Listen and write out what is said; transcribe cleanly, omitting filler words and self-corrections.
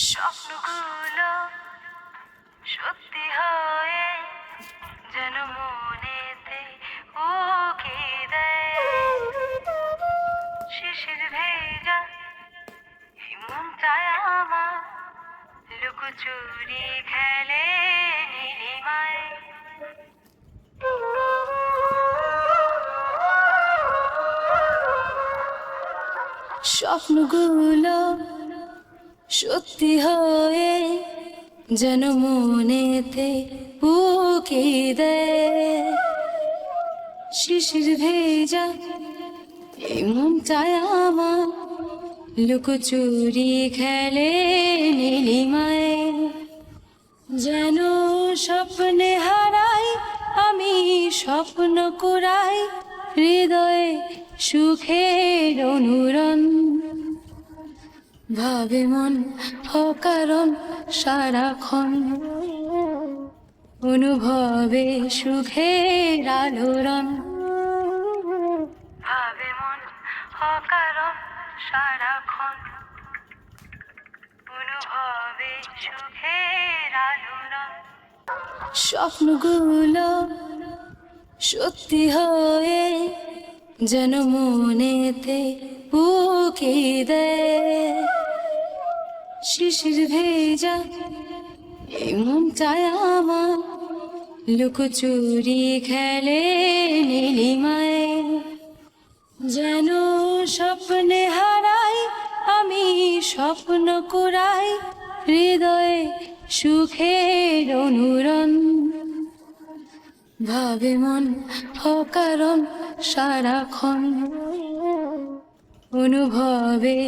স্বপ্নগুলো সত্যি হয়ে যেন মনেতে উকি দেয়। শিশির ভেজা এই মনটায় আমার লুকোচুরি খেলে নীলিমায়। স্বপ্নগুলো সত্যি হয়ে যেন মনেতে উকি দেয়। শিশির ভেজা এই মনটায় আমার লুকোচুরি খেলে নীলিমায়। যেন স্বপ্নে হারাই আমি, স্বপ্ন কুড়াই হৃদয়ে সুখের অনুরণ। ভাবে মন অকারণ সারাক্ষণ, অনুভবে সুখের আলোড়ন। ভাবে মন অকারণ সারাক্ষণ, অনুভবে সুখের আলোড়ন। স্বপ্নগুলো সত্যি হয়ে যেন মনেতে উকি দেয়। শিশির ভেজা এই মনটায় আমার লুকোচুরি খেলে নীলিমায়। যেন স্বপ্নে হারাই আমি, স্বপ্ন কুড়াই হৃদয়ে সুখের অনুরণ। ভাবে মন অকারণ সারাক্ষণ, অনুভবে